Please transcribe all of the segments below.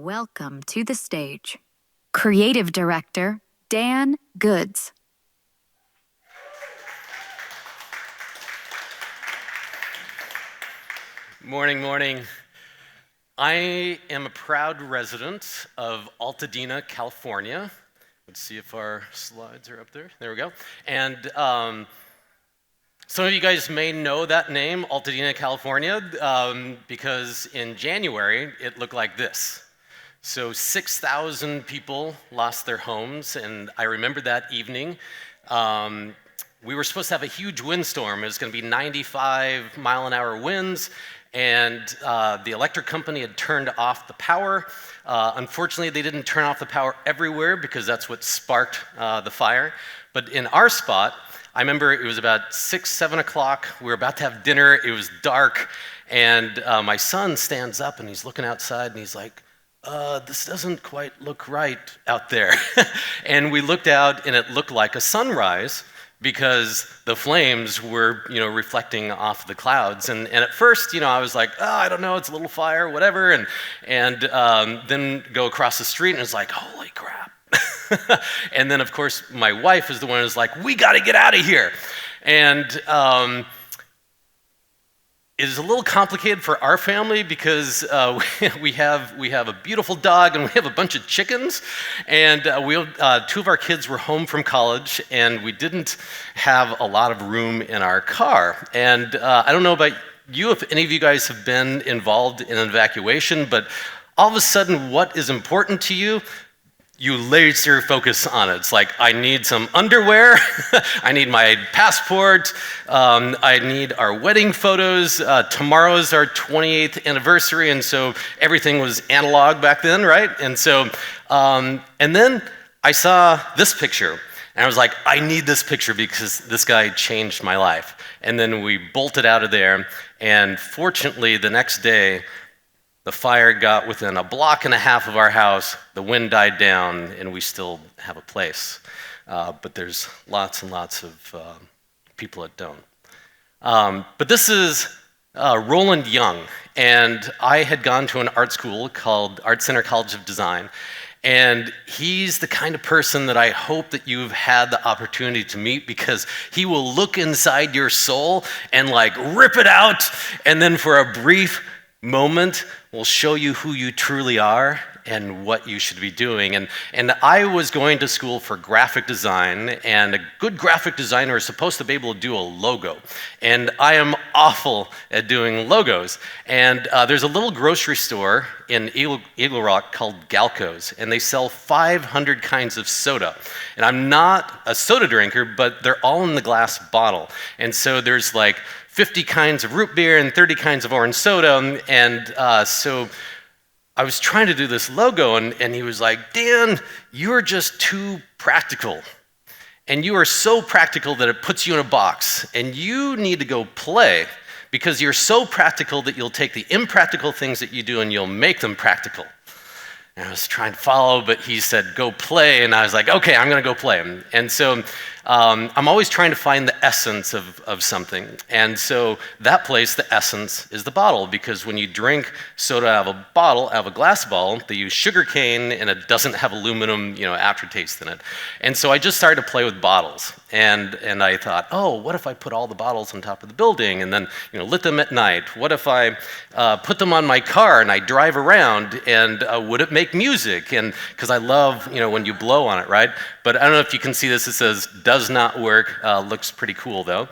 welcome to the stage Creative Director Dan Goods. Morning. I am a proud resident of Altadena, California. Let's see if our slides are up there. There we go. And some of you guys may know that name, Altadena, California, because in January, it looked like this. So 6,000 people lost their homes, and I remember that evening. We were supposed to have a huge windstorm. It was going to be 95-mile-an-hour winds, and the electric company had turned off the power. Unfortunately, they didn't turn off the power everywhere because that's what sparked the fire. But in our spot, I remember it was about 6, 7 o'clock. We were about to have dinner. It was dark, and my son stands up, and he's looking outside, and he's like, this doesn't quite look right out there. And we looked out, and it looked like a sunrise because the flames were, reflecting off the clouds. And at first, I was like, I don't know, it's a little fire, whatever. And then go across the street, and it's like, holy crap. And then, of course, my wife is the one who's like, we got to get out of here. And it is a little complicated for our family because we have a beautiful dog and we have a bunch of chickens, and two of our kids were home from college, and we didn't have a lot of room in our car. And I don't know about you, if any of you guys have been involved in an evacuation, but all of a sudden, what is important to you? You laser focus on it. It's like, I need some underwear, I need my passport, I need our wedding photos. Tomorrow's our 28th anniversary, and so everything was analog back then, right? And so, and then I saw this picture, and I was like, I need this picture because this guy changed my life. And then we bolted out of there, and fortunately, the next day, the fire got within a block and a half of our house, the wind died down, and we still have a place. But there's lots and lots of people that don't. But this is Roland Young, and I had gone to an art school called Art Center College of Design, and he's the kind of person that I hope that you've had the opportunity to meet, because he will look inside your soul and like rip it out, and then for a brief moment will show you who you truly are and what you should be doing. And I was going to school for graphic design, and a good graphic designer is supposed to be able to do a logo. And I am awful at doing logos. And there's a little grocery store in Eagle Rock called Galco's, and they sell 500 kinds of soda. And I'm not a soda drinker, but they're all in the glass bottle. And so there's like 50 kinds of root beer and 30 kinds of orange soda, and so I was trying to do this logo, and he was like, Dan, you're just too practical. And you are so practical that it puts you in a box, and you need to go play, because you're so practical that you'll take the impractical things that you do and you'll make them practical. And I was trying to follow, but he said, go play, and I was like, okay, I'm gonna go play. And so I'm always trying to find the essence of something. And so that place, the essence, is the bottle, because when you drink soda out of a bottle, out of a glass bottle, they use sugar cane, and it doesn't have aluminum, aftertaste in it. And so I just started to play with bottles. And I thought, oh, what if I put all the bottles on top of the building and then, lit them at night? What if I put them on my car and I drive around, and would it make music? And because I love, when you blow on it, right? But I don't know if you can see this. It says, does not work. Looks pretty cool, though.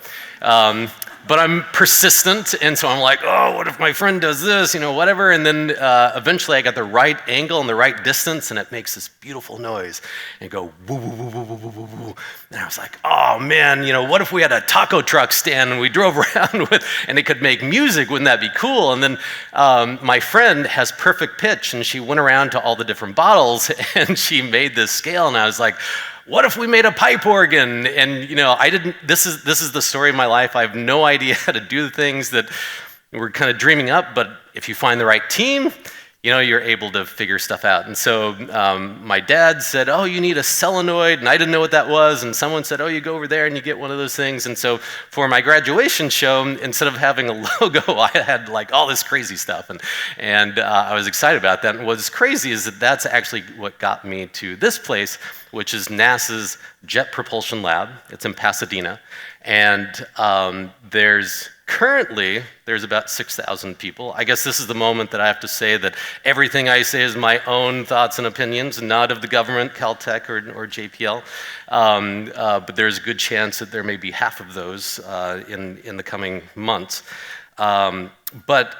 But I'm persistent, and so I'm like, oh, what if my friend does this, whatever. And then eventually I got the right angle and the right distance, and it makes this beautiful noise. And go, woo, woo, woo, woo, woo, woo, woo. And I was like, oh, man, what if we had a taco truck stand and we drove around with, and it could make music? Wouldn't that be cool? And then my friend has perfect pitch, and she went around to all the different bottles, and she made this scale, and I was like, what if we made a pipe organ? And this is the story of my life. I have no idea how to do the things that we're kind of dreaming up, but if you find the right team, you're able to figure stuff out. And so my dad said, oh, you need a solenoid, and I didn't know what that was, and someone said, oh, you go over there and you get one of those things. And so for my graduation show, instead of having a logo, I had like all this crazy stuff, and I was excited about that. And what's crazy is that that's actually what got me to this place, which is NASA's Jet Propulsion Lab. It's in Pasadena, and currently, there's about 6,000 people. I guess this is the moment that I have to say that everything I say is my own thoughts and opinions, not of the government, Caltech or JPL. But there's a good chance that there may be half of those in the coming months. But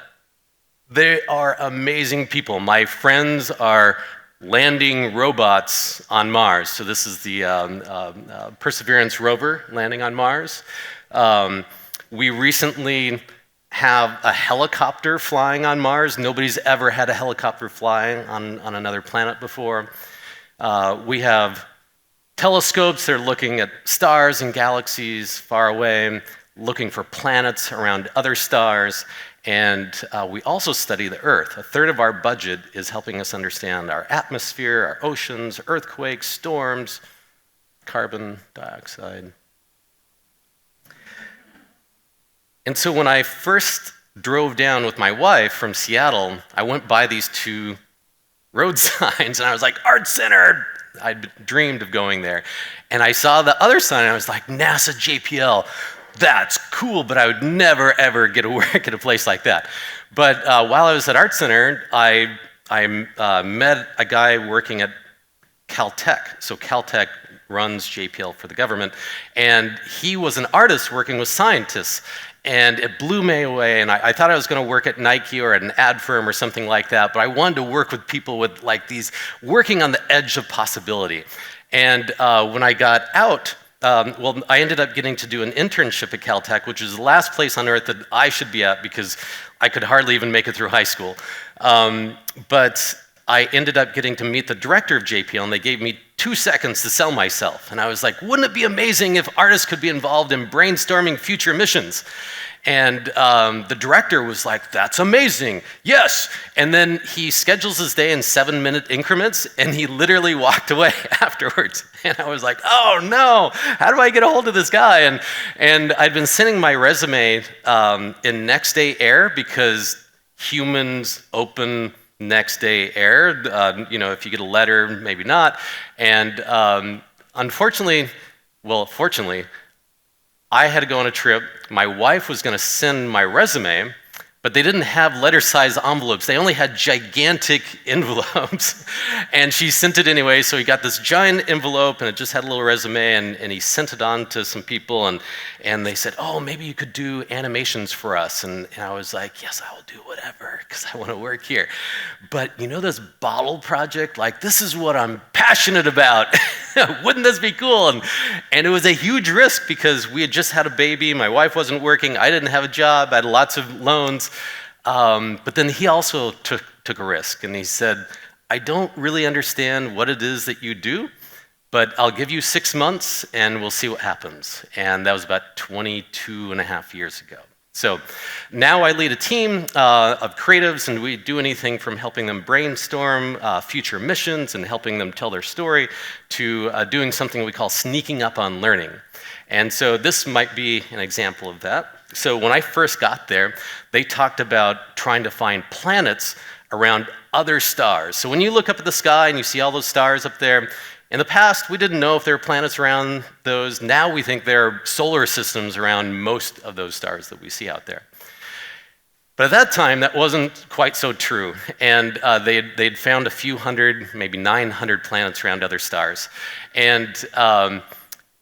they are amazing people. My friends are landing robots on Mars. So this is the Perseverance rover landing on Mars. We recently have a helicopter flying on Mars. Nobody's ever had a helicopter flying on another planet before. We have telescopes that are looking at stars and galaxies far away, looking for planets around other stars. And we also study the Earth. A third of our budget is helping us understand our atmosphere, our oceans, earthquakes, storms, carbon dioxide. And so when I first drove down with my wife from Seattle, I went by these two road signs, and I was like, Art Center! I'd dreamed of going there. And I saw the other sign, and I was like, NASA JPL. That's cool, but I would never, ever get to work at a place like that. But while I was at Art Center, I met a guy working at Caltech. So Caltech runs JPL for the government, and he was an artist working with scientists. And it blew me away, and I thought I was going to work at Nike or at an ad firm or something like that, but I wanted to work with people with like these, working on the edge of possibility. And when I got out, I ended up getting to do an internship at Caltech, which is the last place on earth that I should be at because I could hardly even make it through high school. But I ended up getting to meet the director of JPL, and they gave me 2 seconds to sell myself. And I was like, wouldn't it be amazing if artists could be involved in brainstorming future missions? And the director was like, that's amazing, yes. And then he schedules his day in 7-minute increments, and he literally walked away afterwards. And I was like, oh no, how do I get a hold of this guy? And I'd been sending my resume in next day air because humans open next day air. If you get a letter, maybe not. And fortunately, I had to go on a trip. My wife was going to send my resume, but they didn't have letter-size envelopes. They only had gigantic envelopes. And she sent it anyway, so he got this giant envelope, and it just had a little resume, and he sent it on to some people, and they said, oh, maybe you could do animations for us. And I was like, yes, I will do whatever, because I want to work here. But this bottle project, like, this is what I'm passionate about. Wouldn't this be cool? And it was a huge risk because we had just had a baby. My wife wasn't working. I didn't have a job. I had lots of loans. But then he also took a risk, and he said, I don't really understand what it is that you do, but I'll give you 6 months and we'll see what happens. And that was about 22 and a half years ago. So now I lead a team of creatives, and we do anything from helping them brainstorm future missions and helping them tell their story to doing something we call sneaking up on learning. And so this might be an example of that. So when I first got there, they talked about trying to find planets around other stars. So when you look up at the sky and you see all those stars up there, in the past, we didn't know if there were planets around those. Now we think there are solar systems around most of those stars that we see out there. But at that time, that wasn't quite so true. And they'd found a few hundred, maybe 900 planets around other stars. And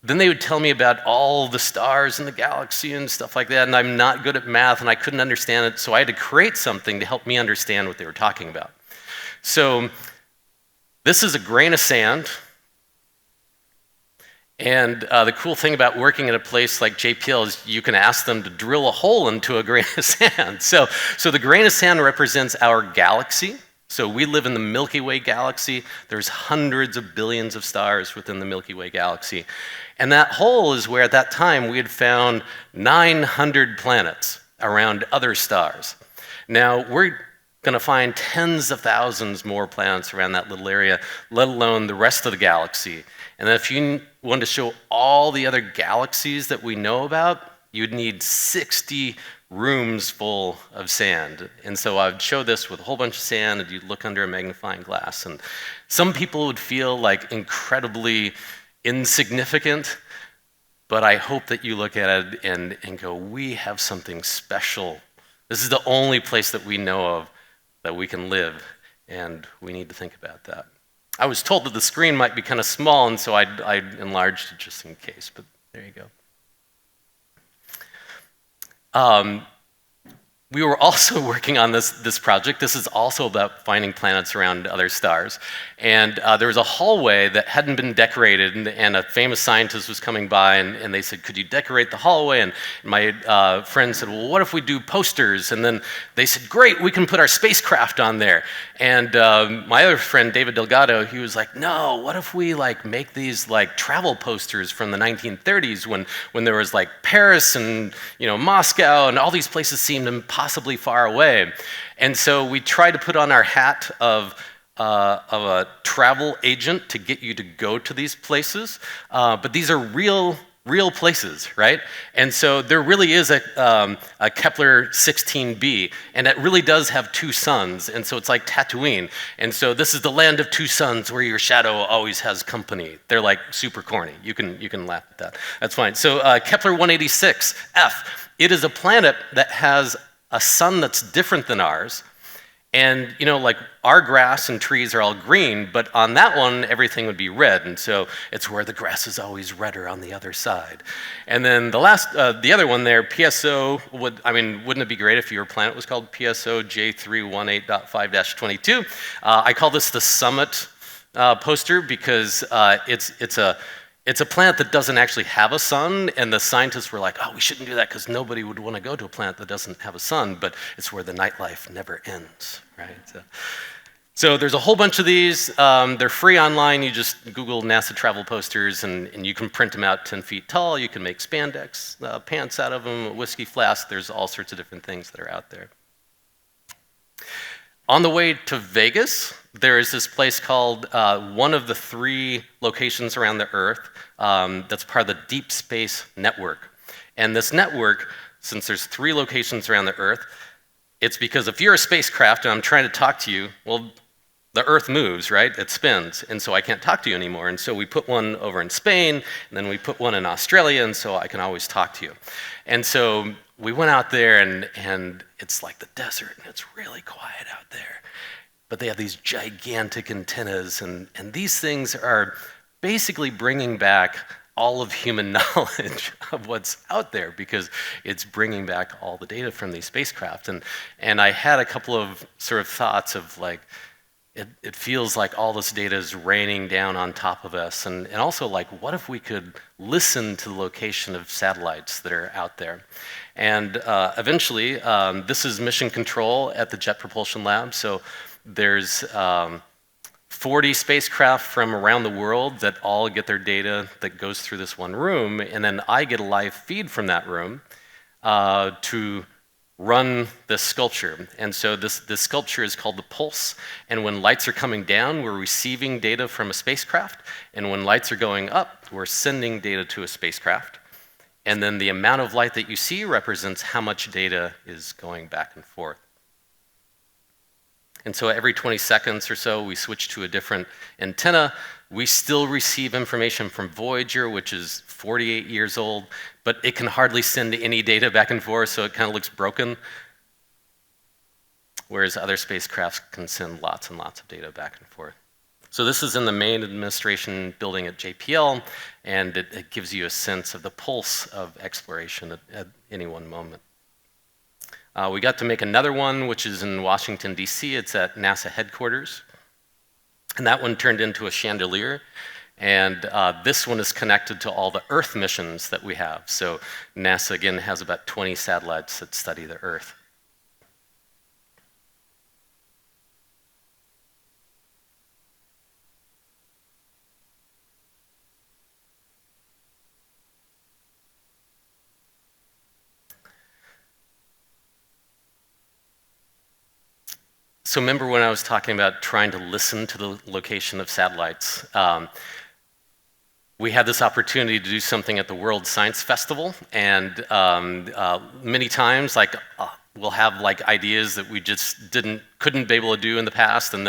then they would tell me about all the stars in the galaxy and stuff like that, and I'm not good at math, and I couldn't understand it, so I had to create something to help me understand what they were talking about. So this is a grain of sand, and the cool thing about working at a place like JPL is you can ask them to drill a hole into a grain of sand. So the grain of sand represents our galaxy. So we live in the Milky Way galaxy. There's hundreds of billions of stars within the Milky Way galaxy. And that hole is where at that time we had found 900 planets around other stars. Now, we're going to find tens of thousands more planets around that little area, let alone the rest of the galaxy. And then if you wanted to show all the other galaxies that we know about, you'd need 60 rooms full of sand. And so I'd show this with a whole bunch of sand, and you'd look under a magnifying glass. And some people would feel like incredibly insignificant, but I hope that you look at it and go, we have something special. This is the only place that we know of that we can live, and we need to think about that. I was told that the screen might be kind of small, and so I enlarged it just in case, but there you go. We were also working on this project. This is also about finding planets around other stars. And there was a hallway that hadn't been decorated, and a famous scientist was coming by, and they said, could you decorate the hallway? And my friend said, well, what if we do posters? And then they said, great, we can put our spacecraft on there. And my other friend, David Delgado, he was like, no, what if we make these travel posters from the 1930s when there was Paris and Moscow, and all these places seemed impossibly far away. And so we tried to put on our hat of a travel agent to get you to go to these places, but these are real places, right? And so there really is a Kepler 16b, and it really does have two suns, and so it's like Tatooine. And so this is the land of two suns where your shadow always has company. They're super corny. You can laugh at that. That's fine. So Kepler 186f, it is a planet that has a sun that's different than ours. And our grass and trees are all green, but on that one, everything would be red. And so it's where the grass is always redder on the other side. And then the other one there, PSO, wouldn't it be great if your planet was called PSO J318.5-22? I call this the Summit poster because it's a planet that doesn't actually have a sun, and the scientists were like, oh, we shouldn't do that because nobody would want to go to a planet that doesn't have a sun, but it's where the nightlife never ends, right? So there's a whole bunch of these. They're free online. You just Google NASA travel posters, and you can print them out 10 feet tall. You can make spandex pants out of them, a whiskey flask. There's all sorts of different things that are out there. On the way to Vegas, there is this place called one of the 3 locations around the Earth that's part of the Deep Space Network. And this network, since there's 3 locations around the Earth, it's because if you're a spacecraft and I'm trying to talk to you, well, the Earth moves, right? It spins, and so I can't talk to you anymore. And so we put one over in Spain, and then we put one in Australia, and so I can always talk to you. And so we went out there, and it's like the desert, and it's really quiet out there. But they have these gigantic antennas, and these things are basically bringing back all of human knowledge of what's out there because it's bringing back all the data from these spacecraft. And I had a couple of sort of thoughts of it feels like all this data is raining down on top of us. And also what if we could listen to the location of satellites that are out there? And eventually, this is mission control at the Jet Propulsion Lab. So there's 40 spacecraft from around the world that all get their data that goes through this one room. And then I get a live feed from that room to run this sculpture. And so this sculpture is called the Pulse. And when lights are coming down, we're receiving data from a spacecraft. And when lights are going up, we're sending data to a spacecraft. And then the amount of light that you see represents how much data is going back and forth. And so every 20 seconds or so, we switch to a different antenna. We still receive information from Voyager, which is 48 years old, but it can hardly send any data back and forth, so it kind of looks broken. Whereas other spacecrafts can send lots and lots of data back and forth. So this is in the main administration building at JPL, and it gives you a sense of the pulse of exploration at any one moment. We got to make another one, which is in Washington, D.C. It's at NASA headquarters. And that one turned into a chandelier. And this one is connected to all the Earth missions that we have. So NASA, again, has about 20 satellites that study the Earth. So remember when I was talking about trying to listen to the location of satellites? We had this opportunity to do something at the World Science Festival, and many times, we'll have ideas that we just couldn't be able to do in the past, and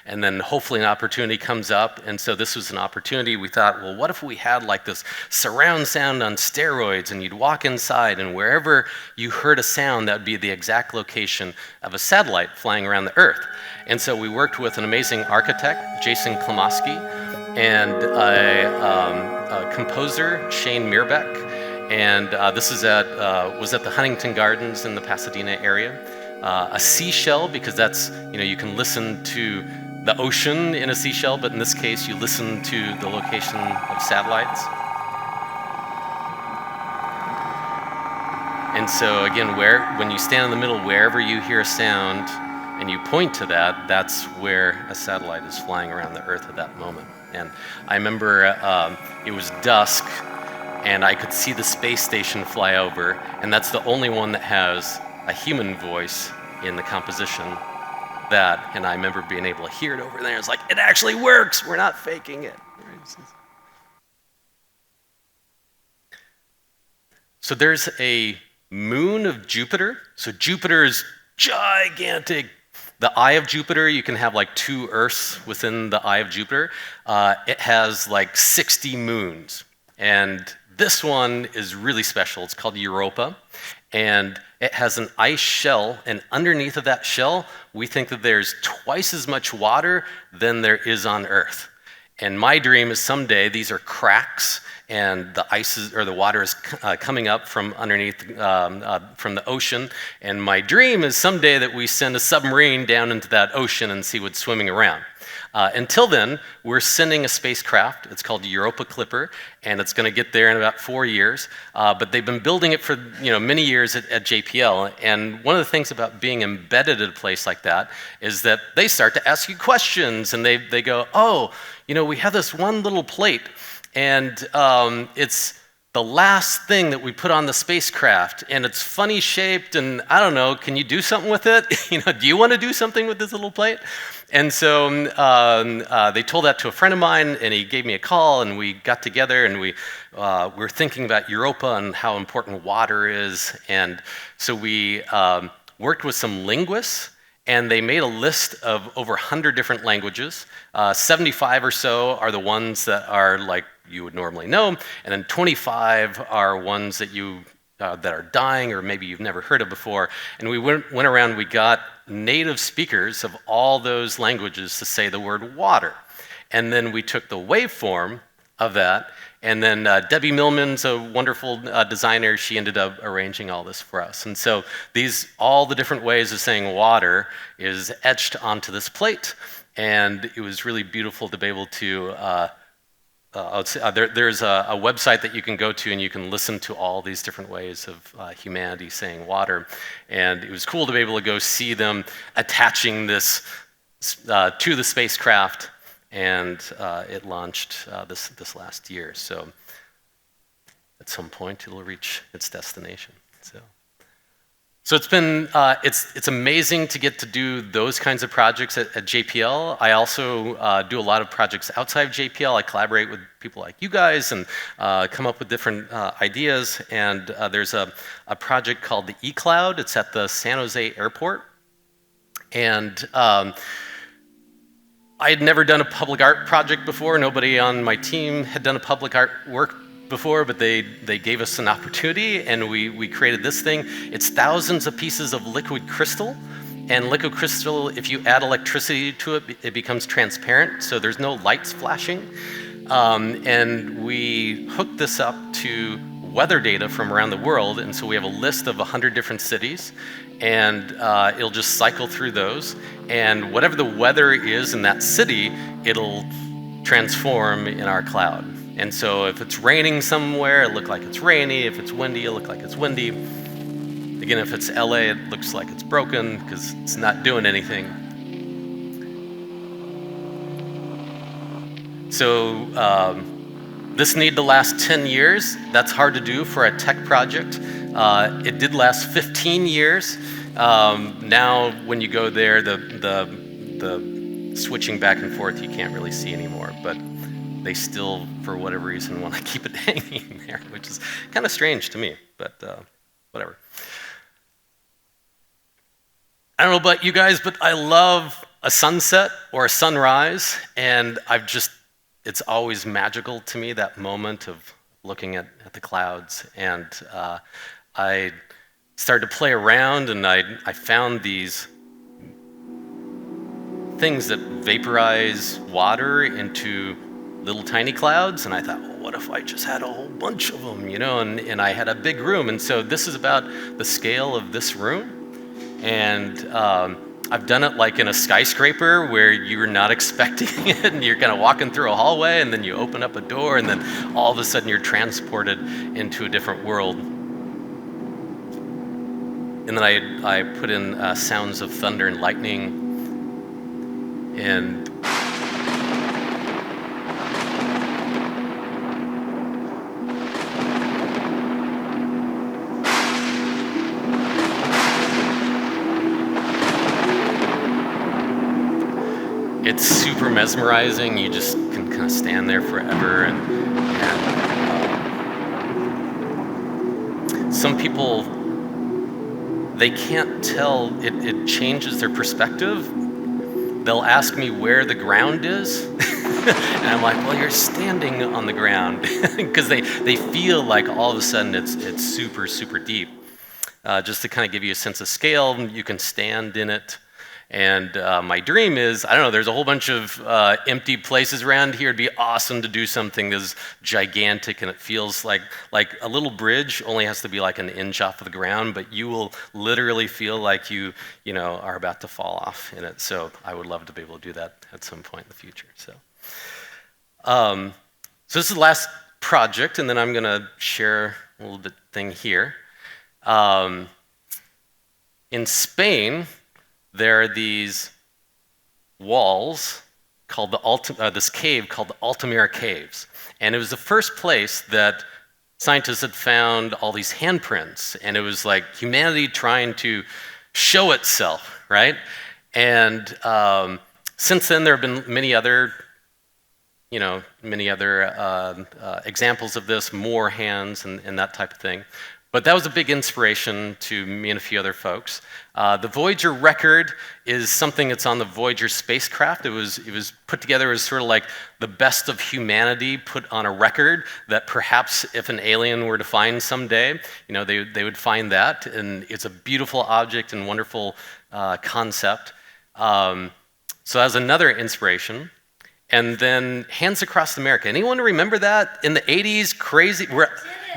then hopefully an opportunity comes up. And so this was an opportunity. We thought, well, what if we had this surround sound on steroids, and you'd walk inside, and wherever you heard a sound, that would be the exact location of a satellite flying around the Earth. And so we worked with an amazing architect, Jason Klamoski, and a composer, Shane Mirbeck, and this was at the Huntington Gardens in the Pasadena area. A seashell, because that's, you can listen to the ocean in a seashell, but in this case you listen to the location of satellites. And so again, when you stand in the middle, wherever you hear a sound and you point to that, that's where a satellite is flying around the Earth at that moment. And I remember it was dusk, and I could see the space station fly over, and that's the only one that has a human voice in the composition. And I remember being able to hear it over there. It's like, it actually works! We're not faking it. So there's a moon of Jupiter. So Jupiter is gigantic. The eye of Jupiter, you can have 2 Earths within the eye of Jupiter. It has 60 moons. And this one is really special. It's called Europa. And it has an ice shell. And underneath of that shell, we think that there's twice as much water than there is on Earth. And my dream is someday these are cracks, and the water is coming up from underneath, from the ocean. And my dream is someday that we send a submarine down into that ocean and see what's swimming around. Until then, we're sending a spacecraft. It's called Europa Clipper, and it's going to get there in about 4 years. But they've been building it for many years at JPL. And one of the things about being embedded at a place like that is that they start to ask you questions, and they go, oh, we have this one little plate, and it's the last thing that we put on the spacecraft, and it's funny shaped, and I don't know, can you do something with it? Do you want to do something with this little plate? And so they told that to a friend of mine, and he gave me a call, and we got together, and we were thinking about Europa and how important water is. And so we worked with some linguists, and they made a list of over 100 different languages. 75 or so are the ones that are you would normally know, and then 25 are ones that that are dying or maybe you've never heard of before. And we went around, we got native speakers of all those languages to say the word water. And then we took the waveform of that, and then Debbie Millman's a wonderful designer. She ended up arranging all this for us. And so all the different ways of saying water is etched onto this plate. And it was really beautiful to be able to, there's a website that you can go to, and you can listen to all these different ways of humanity saying water. And it was cool to be able to go see them attaching this to the spacecraft, and it launched this last year. So at some point, it'll reach its destination. So it's been it's amazing to get to do those kinds of projects at JPL. I also do a lot of projects outside of JPL. I collaborate with people like you guys and come up with different ideas. And there's a project called the eCloud. It's at the San Jose airport. And I had never done a public art project before. Nobody on my team had done a public art work before, but they gave us an opportunity, and we created this thing. It's thousands of pieces of liquid crystal, and liquid crystal, if you add electricity to it, it becomes transparent, so there's no lights flashing. And we hooked this up to weather data from around the world, and so we have a list of 100 different cities, and it'll just cycle through those, and whatever the weather is in that city, it'll transform in our cloud. And so if it's raining somewhere, it'll look like it's rainy. If it's windy, it'll look like it's windy. Again, if it's LA, it looks like it's broken because it's not doing anything. So this needed to last 10 years. That's hard to do for a tech project. It did last 15 years. Now, when you go there, the switching back and forth, you can't really see anymore, but they still, for whatever reason, want to keep it hanging there, which is kind of strange to me, but whatever. I don't know about you guys, but I love a sunset or a sunrise, and it's always magical to me, that moment of looking at the clouds. And I started to play around, and I found these things that vaporize water into little tiny clouds, and I thought, well, what if I just had a whole bunch of them, and I had a big room. And so this is about the scale of this room. And I've done it like in a skyscraper where you're not expecting it, and you're kind of walking through a hallway, and then you open up a door, and then all of a sudden you're transported into a different world. And then I put in sounds of thunder and lightning, and it's super mesmerizing. You just can kind of stand there forever. And some people, they can't tell, it changes their perspective. They'll ask me where the ground is. And I'm like, well, you're standing on the ground. Because they feel like all of a sudden it's super, super deep. Just to kind of give you a sense of scale, you can stand in it. And my dream is, I don't know, there's a whole bunch of empty places around here. It'd be awesome to do something that's gigantic, and it feels like a little bridge only has to be like an inch off of the ground, but you will literally feel like you are about to fall off in it. So I would love to be able to do that at some point in the future. So this is the last project, and then I'm going to share a little bit thing here. In Spain, there are these walls called this cave called the Altamira Caves. And it was the first place that scientists had found all these handprints. And it was like humanity trying to show itself, right? And since then, there have been many other examples of this, more hands and that type of thing. But that was a big inspiration to me and a few other folks. The Voyager record is something that's on the Voyager spacecraft. It was put together as sort of like the best of humanity put on a record that perhaps if an alien were to find someday, they would find that. And it's a beautiful object and wonderful concept. So that's another inspiration. And then Hands Across America. Anyone remember that? In the 80s, crazy.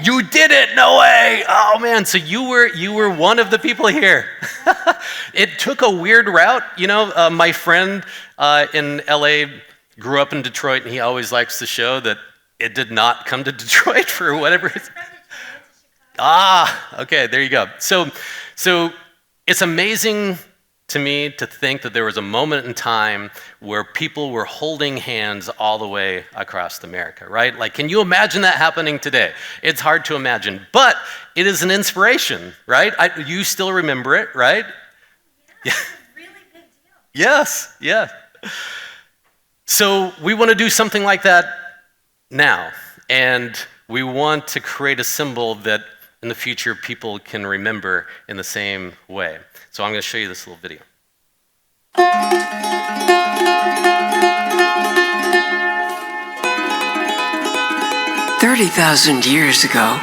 You did it! No way! Oh man, so you were one of the people here. It took a weird route. My friend in LA grew up in Detroit, and he always likes to show that it did not come to Detroit for whatever reason. Okay, there you go. So it's amazing to me to think that there was a moment in time where people were holding hands all the way across America, right? Like, can you imagine that happening today? It's hard to imagine, but it is an inspiration, right? You still remember it, right? Yeah, it's a really big deal. Yes, yeah. So we want to do something like that now, and we want to create a symbol that in the future people can remember in the same way. So I'm going to show you this little video. 30,000 years ago,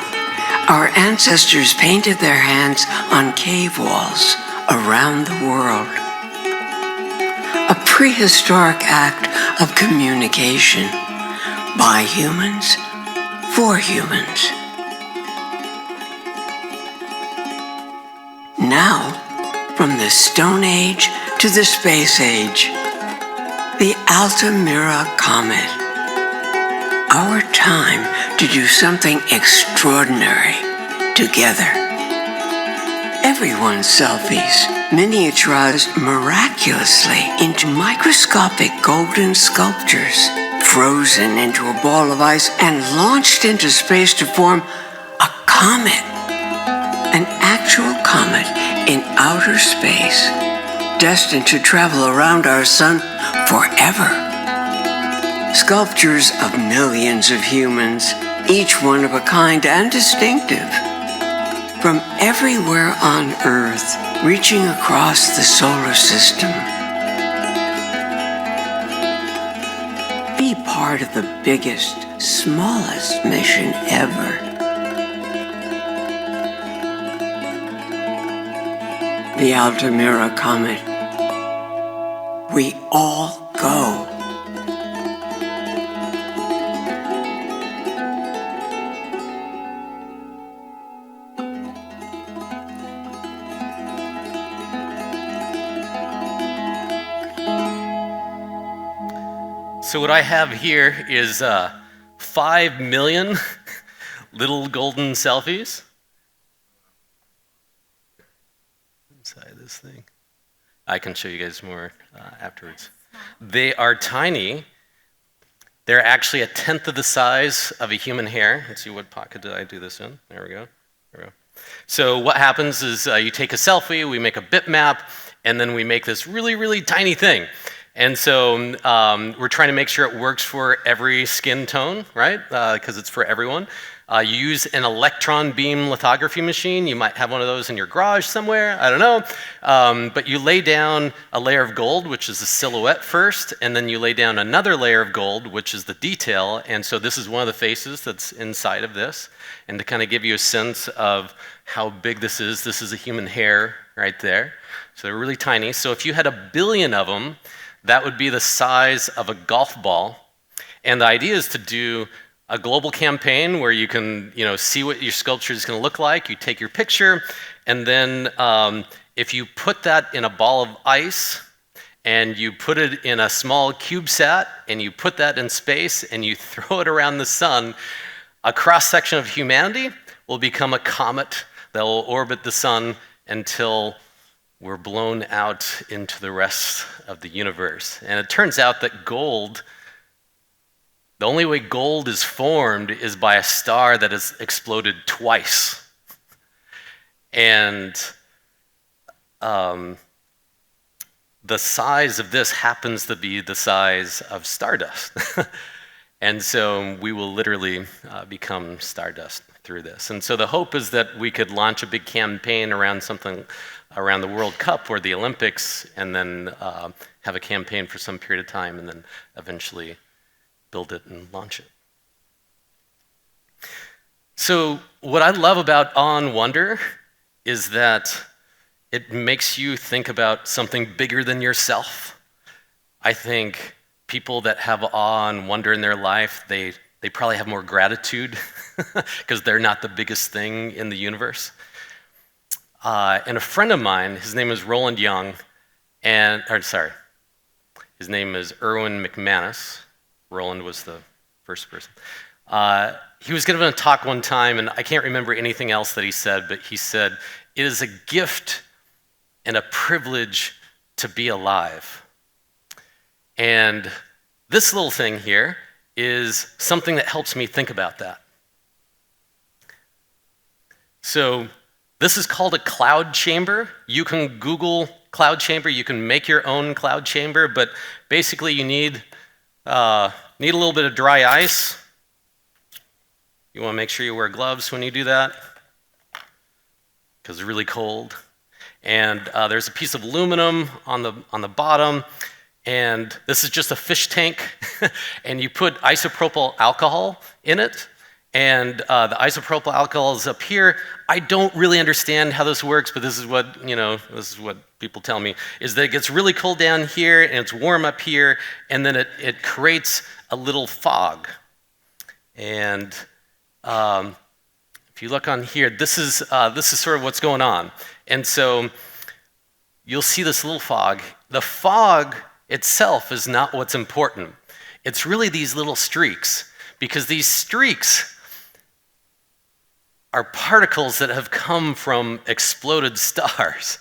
our ancestors painted their hands on cave walls around the world. A prehistoric act of communication by humans for humans. Now, from the Stone Age to the Space Age, the Altamira Comet. Our time to do something extraordinary together. Everyone's selfies, miniaturized miraculously into microscopic golden sculptures, frozen into a ball of ice and launched into space to form a comet. An actual comet in outer space, destined to travel around our sun forever. Sculptures of millions of humans, each one of a kind and distinctive, from everywhere on Earth, reaching across the solar system. Be part of the biggest, smallest mission ever. The Altamira Comet. We all go. So what I have here is 5 million little golden selfies inside this thing. I can show you guys more afterwards. They are tiny. They're actually 1/10 of the size of a human hair. Let's see, what pocket did I do this in? There we go. There we go. So what happens is you take a selfie, we make a bitmap, and then we make this really, really tiny thing. And so we're trying to make sure it works for every skin tone, right? Because it's for everyone. You use an electron beam lithography machine. You might have one of those in your garage somewhere, I don't know. But you lay down a layer of gold, which is the silhouette first, and then you lay down another layer of gold, which is the detail. And so this is one of the faces that's inside of this. And to kind of give you a sense of how big this is a human hair right there. So they're really tiny. So if you had 1 billion of them, that would be the size of a golf ball. And the idea is to do a global campaign where you can see what your sculpture is going to look like. You take your picture, and then if you put that in a ball of ice, and you put it in a small CubeSat, and you put that in space, and you throw it around the sun, a cross-section of humanity will become a comet that will orbit the sun until we're blown out into the rest of the universe. And it turns out that gold, the only way gold is formed is by a star that has exploded twice. And the size of this happens to be the size of stardust. And so we will literally become stardust through this. And so the hope is that we could launch a big campaign around something around the World Cup or the Olympics, and then have a campaign for some period of time, and then eventually build it and launch it. So what I love about Awe and Wonder is that it makes you think about something bigger than yourself. I think people that have awe and wonder in their life, they probably have more gratitude because they're not the biggest thing in the universe. And a friend of mine, his name is Roland Young, his name is Erwin McManus. Roland was the first person. He was giving a talk one time, and I can't remember anything else that he said, but he said, "It is a gift and a privilege to be alive." And this little thing here is something that helps me think about that. So this is called a cloud chamber. You can Google cloud chamber. You can make your own cloud chamber, but basically you need a little bit of dry ice. You want to make sure you wear gloves when you do that because it's really cold. And there's a piece of aluminum on the bottom, and this is just a fish tank. And you put isopropyl alcohol in it, and the isopropyl alcohol is up here. I don't really understand how this works, but this is what people tell me, is that it gets really cold down here and it's warm up here, and then it creates a little fog. And if you look on here, this is sort of what's going on. And so you'll see this little fog. The fog itself is not what's important. It's really these little streaks, because these streaks are particles that have come from exploded stars.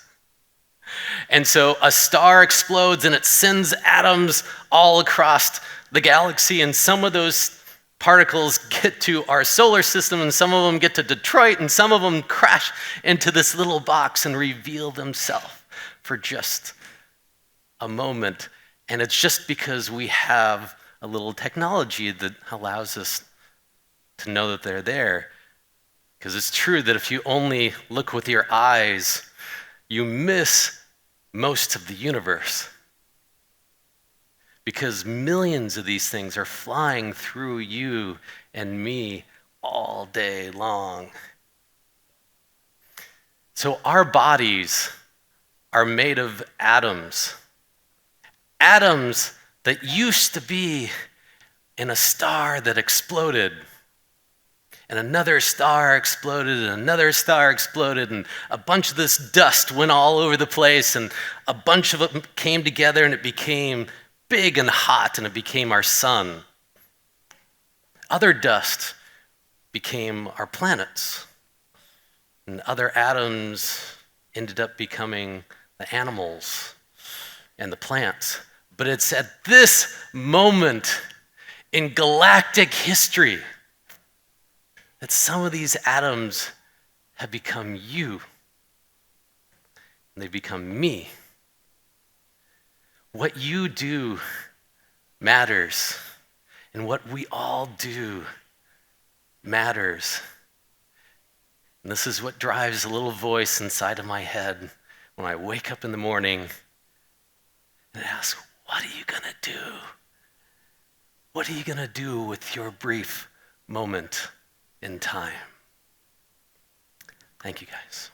And so a star explodes and it sends atoms all across the galaxy, and some of those particles get to our solar system, and some of them get to Detroit, and some of them crash into this little box and reveal themselves for just a moment. And it's just because we have a little technology that allows us to know that they're there. Because it's true that if you only look with your eyes, you miss most of the universe. Because millions of these things are flying through you and me all day long. So our bodies are made of atoms. Atoms that used to be in a star that exploded. And another star exploded, and another star exploded, and a bunch of this dust went all over the place, and a bunch of it came together, and it became big and hot, and it became our sun. Other dust became our planets, and other atoms ended up becoming the animals and the plants. But it's at this moment in galactic history that some of these atoms have become you, and they've become me. What you do matters, and what we all do matters. And this is what drives a little voice inside of my head when I wake up in the morning and ask, what are you gonna do? What are you gonna do with your brief moment in time? Thank you, guys.